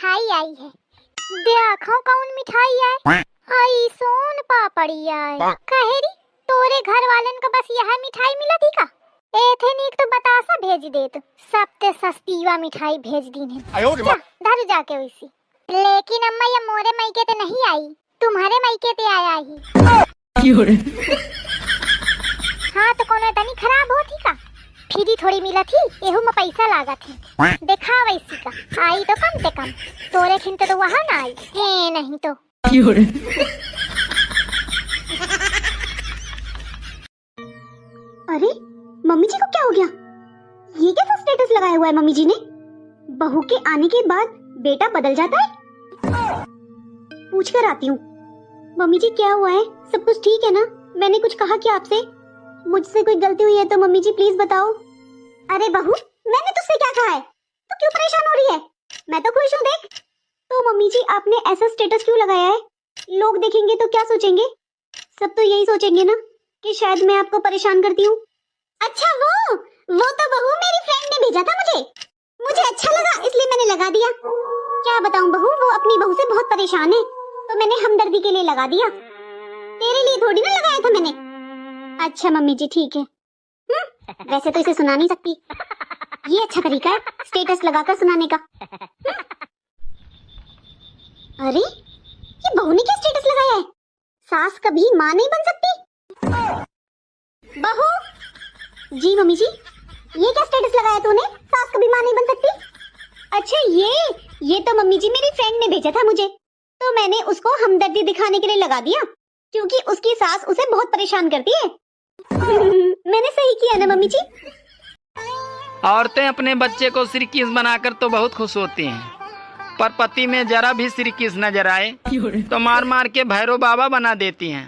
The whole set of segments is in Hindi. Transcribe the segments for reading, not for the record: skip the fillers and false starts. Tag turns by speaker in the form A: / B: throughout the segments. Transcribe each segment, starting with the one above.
A: मिठाई आई है। देखो कौन मिठाई है। आई सोन पापड़ी है। कहेरी तोरे घर वालन का बस यह मिठाई मिला थी का? एथेनिक तो बतासा भेज दे तो सबते सस्तीवा मिठाई भेज दी है। धर जाके वैसी। लेकिन अम्मा ये मोरे मायके ते नहीं आई, तुम्हारे मायके ते आया ही। हाँ तो कोनो तनी खराब होती का? फ्री थोड़ी मिला थी, एहू में पैसा लागा थी। देखा वैसी का आई तो कम से कम, तोरे खिंते तो वहाँ ना आई है नहीं तो।
B: अरे मम्मी जी को क्या हो गया? ये कैसा स्टेटस लगाया हुआ है मम्मी जी ने? बहू के आने के बाद बेटा बदल जाता है? पूछ कर आती हूँ। मम्मी जी क्या हुआ है? सब कुछ ठीक है ना? मैंने कुछ कहा क्या आपसे? मुझसे कोई गलती हुई है तो मम्मी जी प्लीज बताओ। अरे बहू मैंने तुझसे क्या कहा है? तो क्यों परेशान हो रही है? मैं तो खुश हूँ देख। तो मम्मी जी आपने ऐसा स्टेटस क्यों लगाया है? लोग देखेंगे तो क्या सोचेंगे? सब तो यही सोचेंगे ना कि शायद मैं आपको परेशान करती हूँ। अच्छा वो तो बहू मेरी फ्रेंड ने भेजा था मुझे अच्छा लगा इसलिए मैंने लगा दिया। क्या बताऊं बहू, वो अपनी बहू से बहुत परेशान है तो मैंने हमदर्दी के लिए लगा दिया। तेरे लिए थोड़ी ना लगाया था मैंने। अच्छा मम्मी जी ठीक है। वैसे तो इसे सुना नहीं सकती, ये अच्छा तरीका है स्टेटस लगाकर सुनाने का। अरे ये बहू ने क्या स्टेटस लगाया है? सास कभी माँ नहीं बन सकती। बहू जी मम्मी जी ये क्या स्टेटस लगाया तूने? सास कभी माँ नहीं बन सकती। अच्छा ये तो मम्मी जी मेरी फ्रेंड ने भेजा था मुझे, तो मैंने उसको हमदर्दी दिखाने के लिए लगा दिया क्योंकि उसकी सास उसे बहुत परेशान करती है। मैंने सही किया ना मम्मी जी?
C: औरतें अपने बच्चे को सिरकीस बनाकर तो बहुत खुश होती हैं, पर पति में जरा भी सिरकीस नजर आए तो मार मार के भैरव बाबा बना देती हैं।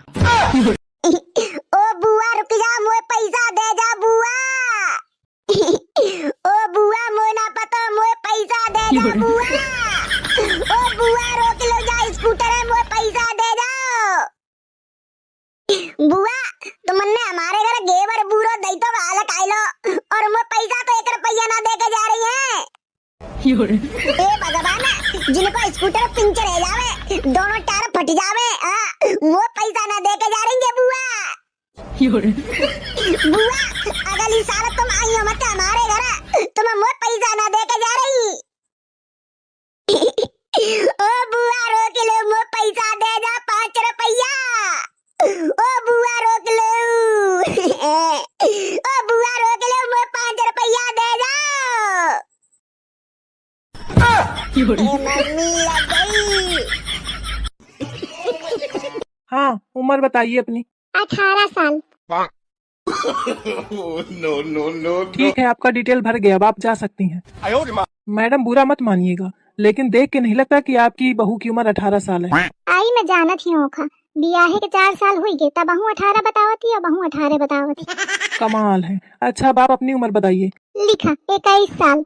B: ओ बुआ रुक जा, मोए पैसा दे जा बुआ। ओ बुआ मोए ना पता, मोए पैसा दे जा बुआ। ओ बुआ रोक लो जा, स्कूटर है, मोए पैसा दे जाओ। बुआ तुमने हमारे घर गेवर बूरो दई तो वाला खाइलो और मोए पैसा तो 1 रुपया ना दे के जा रही है। ए भगवान जिनको स्कूटर पंचर हो जावे, दोनों टायर फट जावे, वो पैसा ना दे के जा रही है बुआ। बुआ अगली साल तुम आई हो मत हमारे घर, तुम वो पैसा ना दे के जा रही। ओ बुआ रोक लो, वो पैसा दे जा 5 रुपया। ओ बुआ रोक लो। ओ बुआ रोक लो, वो 5 रुपया दे जाओ। मम्मी लग गई।
D: हाँ उम्र बताइए अपनी।
A: 18 साल।
E: नो
D: ठीक है आपका डिटेल भर गया, अब आप जा सकती हैं। मैडम बुरा मत मानिएगा, लेकिन देख के नहीं लगता कि आपकी बहू की उम्र 18 साल है।
A: आई मैं जाना थी ओखा, बियाहे के 4 साल हुई गए तब बहू 18 बतावती और बहू 18 बतावती।
D: कमाल है। अच्छा अब आप अपनी उम्र बताइए।
A: लिखा 21 साल।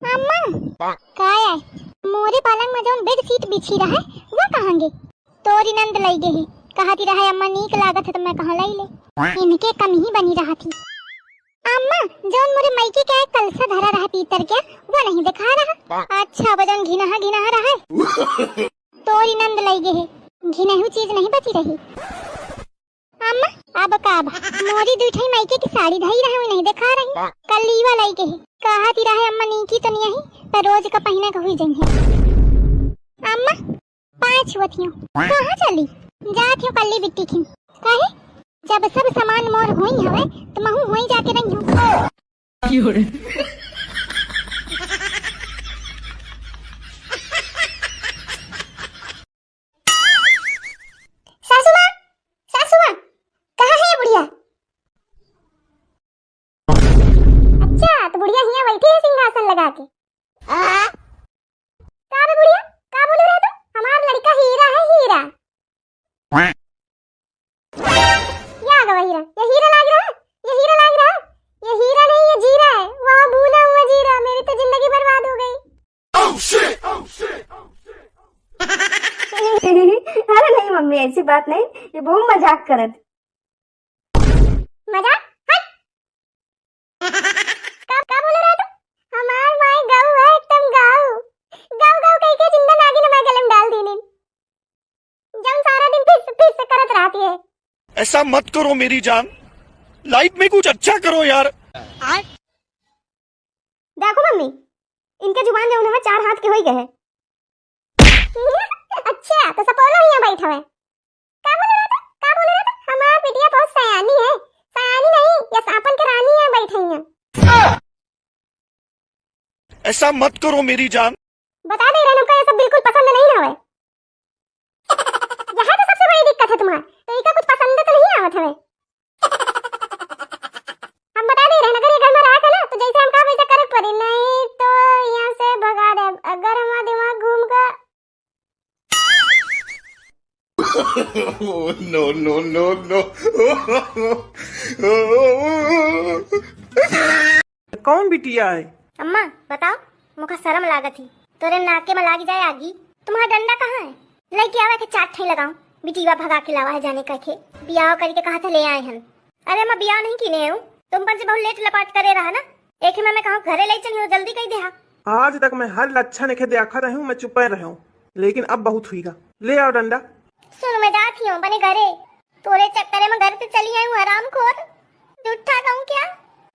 A: अम्मा काय है मोरे पलंग में जोन बेड शीट बिछी रहा है वो कहाँ गे? तोरी नंद लाई गे है, कहती रहा अम्मा नीक लागत है तो मैं कहाँ लाई ले, इनके कम ही बनी रहा थी। अम्मा जोन मोरे मायके का कलसा धरा रहा पीतर क्या वो नहीं दिखा रहा? अच्छा वजन घिनहा रहा है। तोरी नंद लाई गे है, घिनहु चीज नहीं बची रही। अम्मा अब काब मोरी दूठई मायके की साड़ी धई रहा हूं नहीं दिखा रही, कलीवा लाई के कहती रहा अम्मा नीकी तो नहीं है पर रोज का पहने का हुई जंग है। अम्मा 5 वथियों कहाँ चली जात हो कल्ली बिट्टी खिन काहे? जब सब सामान मोर होई हवे तो महू होई जाके नहीं हूं। सासुआ कहाँ है बुढ़िया? अच्छा तो बुढ़िया हिया बैठी है सिंहासन लगा के। का रे बुढ़िया का बोल रहा तू? हमारा लड़का हीरा है हीरा। या गवा हीरा, ये हीरा लाग रहा है, ये हीरा लाग रहा है, ये हीरा नहीं ये जीरा है। वहाँ भूला हुआ जीरा, मेरी तो जिंदगी बर्बाद हो गई।
B: अरे नहीं मम्मी, ऐसी बात नहीं, ये बहुत मजाक करत।
A: मजाक? हट। का बोल रहा तू? हमार माय गऊ है, एकदम गऊ गऊ गऊ कह के जिंदा नागिन में गले में डाल दीनी। जब सारा दिन फिस करत रहती है।
E: ऐसा मत करो मेरी जान, लाइफ में कुछ अच्छा करो यार।
B: देखो मम्मी, इनके जुबान जो उन्हें 4 हाथ के हो गए हैं।
A: अच्छा तो सपोलो यहाँ बैठा है। का बोल रहा था? का बोल रहा था? हमार बिटिया बहुत सयानी है। सयानी नहीं, ये सापन के रानी है बैठी है।
E: ऐसा मत करो मेरी जान।
A: बता दे रेणु का ये सब बिल्कुल पसंद नहीं हवे। यह तो सबसे बड़ी दिक्कत है तुम्हारा, तो इनका कुछ पसंद तो नहीं आवत हवे। हम बता दे रहे अगर ये घर में रहा ना तो जैसे हम कहा वैसे करे पड़ी, नहीं तो यहाँ से भगा दे। अगर हमारा दिमाग घूम का
E: नो नो नो नो।
D: कौन बिटिया है?
A: अम्मा बताओ, मुखा शर्म लागत थी तोरे नाके में लागी जाए आगी। तुम्हारा डंडा कहाँ है? लड़की आवे के चाट ठई लगाऊं, बिटिया भगा के लावा है जाने कहे बियाह करके कहा था ले आए हम। अरे मैं बियाह नहीं किने हूँ, तुम पर से बहुत लेट लपाट करे रहा ना। एक ही मैं कहूँ घरे ले चली हो, जल्दी कही दे।
D: आज तक मैं हर लक्षण के देखा रही हूँ, मैं चुप रहा हूँ, लेकिन अब बहुत हुईगा। ले आओ डंडा।
A: सुन मैं जाती हूँ बने घरे, तोरे चक्कर में घर से चली आई हूँ हरामखोर। झूठा कहूँ क्या?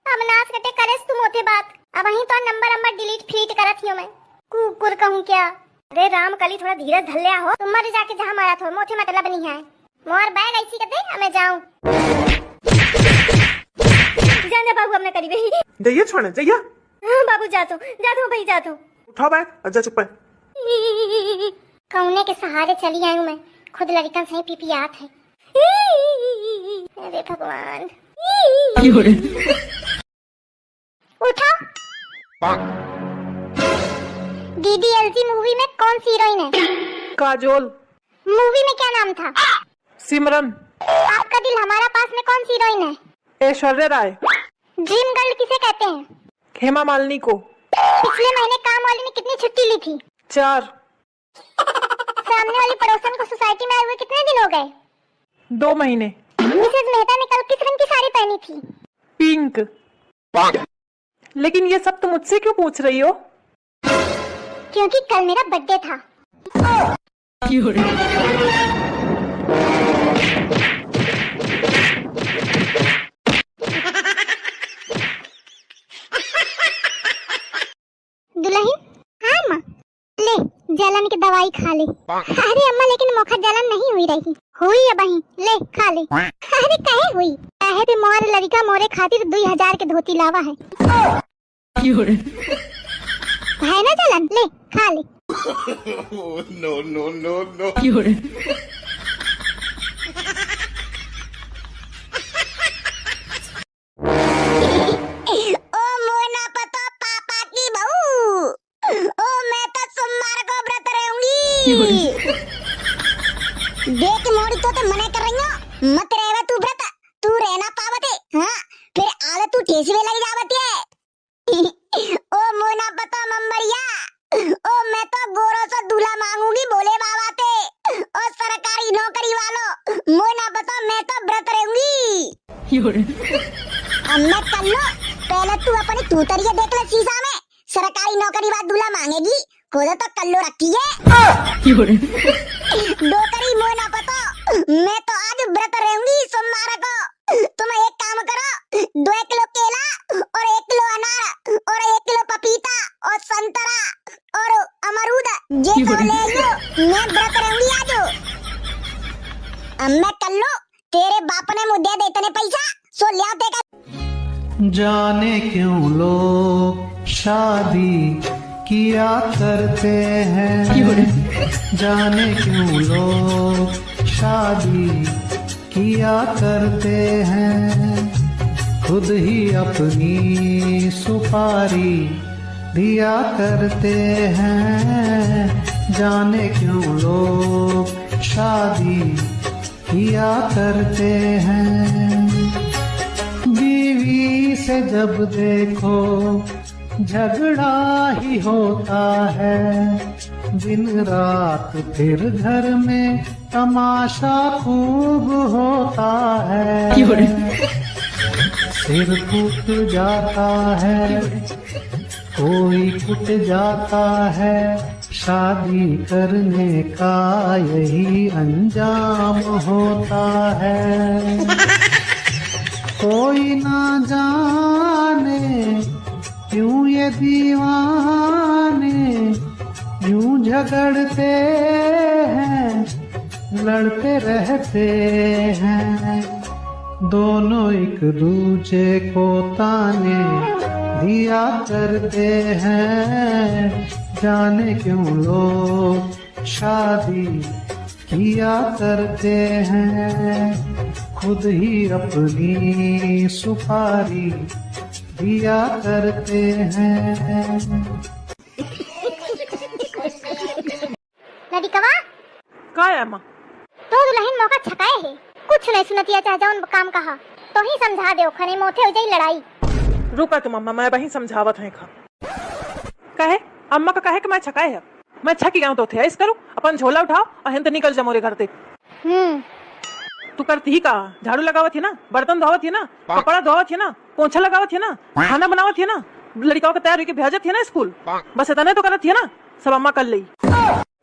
A: अब नाच कटे करेस तुम होते बात। अब वहीं तो नंबर डिलीट फीट करत हूँ मैं। कुकुर कहूँ क्या? अरे राम कली थोड़ा धीरज धर लिया हो, तुम मर जाके जहाँ मारा थो मोथे मतलब नहीं है। मोर बैग ऐसी कर दे, मैं जाऊँ।
B: जाने बाबू, हमने करी गई।
D: जाइए छोड़े जाइए।
B: हाँ बाबू, जातो भाई जातो।
D: उठाओ बैग, अच्छा चुप है।
A: कौने के सहारे चली आई हूँ मैं, खुद लड़कन से पिपियात है। अरे भगवान। उठा। डीडीएलजे मूवी में कौन सी हीरोइन है?
D: काजोल।
A: मूवी में क्या नाम था?
D: सिमरन।
A: आपका दिल हमारा पास में कौन सी हीरोइन है?
D: ऐश्वर्या राय।
A: ड्रीम गर्ल किसे कहते हैं?
D: हेमा मालिनी को।
A: पिछले महीने काम वाली ने कितनी छुट्टी ली थी?
D: 4।
A: सामने वाली पड़ोसन को सोसाइटी में आए हुए कितने दिन हो गए?
D: 2 महीने।
A: मिसेज मेहता ने कल किस रंग की साड़ी पहनी थी?
D: पिंक। लेकिन ये सब तुम मुझसे क्यों पूछ रही हो?
A: क्योंकि कल मेरा बर्थडे था। दुल्हन? हाँ अम्मा, ले जलन की दवाई खा ले। अरे अम्मा लेकिन मुखा जलन नहीं हुई रही। हुई है बही, ले खा ले। अरे कहे हुई? कहे भी मोर लड़का मोरे खातिर 2000 के धोती लावा है। है ना जलन, ले खा ले।
E: No no no no.
A: ओ मोना पतो पापा की बहू, ओ मैं तो सोमवार को व्रत रहूंगी। देख मोड़ी तो मना कर रही हो, मत रहवे तू व्रत, तू रहना पावते। हाँ फिर आले तू ठेसवे लग जावती है। ओ मोना पतो मम्मरिया, ओ मैं तो गोरो से दूल्हा मांगूंगी भोले बाबा ते। ओ सरकारी नौकरी वालों, मोना पतो मैं तो व्रत रहूंगी। अब मैं कर लो, पहले तू अपनी तूतरिया देख ले शीशा में। सरकारी नौकरी बाद दूल्हा मांगेगी, खुद तो कल्लो रखी है। डोकरी मोना पतो, मैं तो आज व्रत रहूंगी सोमवार को। तुम एक काम करो, 2 किलो केला और 1 किलो अनार और 1 किलो पपीता और संतरा और अमरूद ये सब ले लो, मैं व्रत रहूंगी आज। अब मैं कर लो, तेरे बाप ने मुझे देते ने पैसा, सो लिया देगा।
F: जाने क्यों लोग शादी किया करते हैं, जाने क्यों लोग शादी किया करते हैं, खुद ही अपनी सुपारी दिया करते हैं। जाने क्यों लोग शादी किया करते हैं, बीवी से जब देखो झगड़ा ही होता है दिन रात, फिर घर में तमाशा खूब होता है। सिर फूट जाता है, कोई कुट जाता है, शादी करने का यही अंजाम होता है। कोई ना जाने क्यों ये दीवाने यूं झगड़ते हैं, लड़ते रहते हैं। दोनों एक दूजे को ताने दिया करते हैं, जाने क्यों लोग शादी किया करते हैं। खुद ही अपनी सुपारी दिया करते हैं।
A: लड़िकवा
D: का है अम्मा?
A: तो दुल्हन मौका छकाए है, कुछ नहीं सुनतिया चाह जाऊन काम कहा तो ही समझा दे, खने मोथे हो जाई लड़ाई।
D: रुका तुम अम्मा, मैं वही समझावत है खा। कहे अम्मा का कहे कि मैं छकाए है, मैं छकी गया तो थे इस करूं, अपन झोला उठाओ और हिंद निकल जा मोरे घर ते। तू करती ही का, झाड़ू लगावत है ना, बर्तन धोवत है ना, कपड़ा धोवत है ना, पोछा लगावत है ना, खाना बनावत है ना, लड़काओं के तैयार होके भेजत है ना स्कूल, बस इतने तो करत है ना, सब अम्मा कर ली।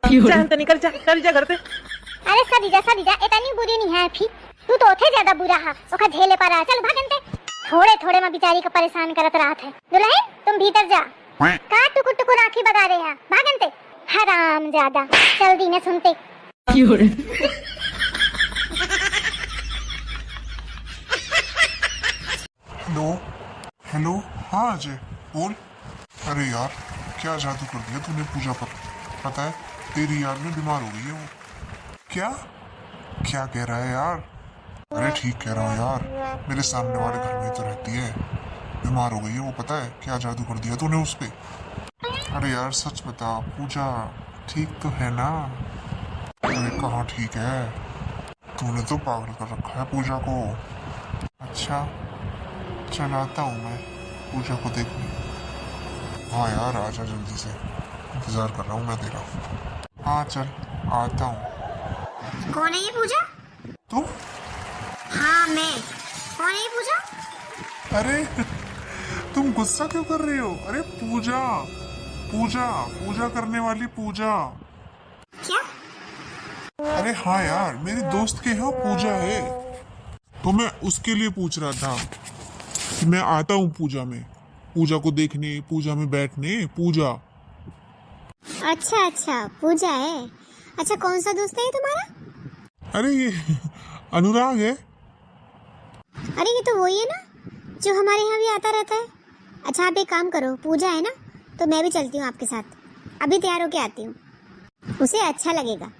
D: जा हिंद निकल जा, चल जा घर ते।
A: अरे सदीजा इतनी बुरी नहीं है फिर, तू तो ओथे ज्यादा बुरा है, ओका झेले पर आ। चल भागनते, थोड़े थोड़े में बेचारी को परेशान करत रहत है। दुल्हन तुम भीतर जा, का टुकुर टुकुर आँखी बगा रहे हैं, भागनते हराम ज्यादा। चल दी ने सुनते।
G: हेलो हेलो, हाँ अजय बोल। अरे यार क्या जादू कर दिया तूने पूजा पर, पता है तेरी यार में बीमार हो गई है वो। क्या क्या कह रहा है यार? अरे ठीक कह रहा हूँ यार, मेरे सामने वाले घर में तो रहती है, बीमार हो गई है वो, पता है क्या जादू कर दिया तूने उस पे? अरे यार सच बता, पूजा ठीक तो है ना? अरे कहाँ ठीक है, तूने तो पागल कर रखा है पूजा को। अच्छा चल आता हूँ मैं पूजा को देखने। हाँ यार आजा जल्दी से, इंतजार कर रहा हूँ मैं तेरा। हाँ चल आता हूँ।
B: कौन है ये पूजा?
G: तू?
B: हाँ मैं। कौन है ये पूजा?
G: अरे तुम गुस्सा क्यों कर रही हो? अरे पूजा पूजा पूजा करने वाली पूजा।
B: क्या?
G: अरे हाँ यार मेरी दोस्त के यहाँ पूजा है, तो मैं उसके लिए पूछ रहा था कि मैं आता हूँ पूजा में, पूजा को देखने, पूजा में बैठने। पूजा?
B: अच्छा पूजा है। अच्छा कौन सा दोस्त है ये तुम्हारा?
G: अरे ये अनुराग है।
B: अरे ये तो वही है ना जो हमारे यहाँ भी आता रहता है। अच्छा आप एक काम करो, पूजा है ना तो मैं भी चलती हूँ आपके साथ, अभी तैयार होके आती हूँ, उसे अच्छा लगेगा।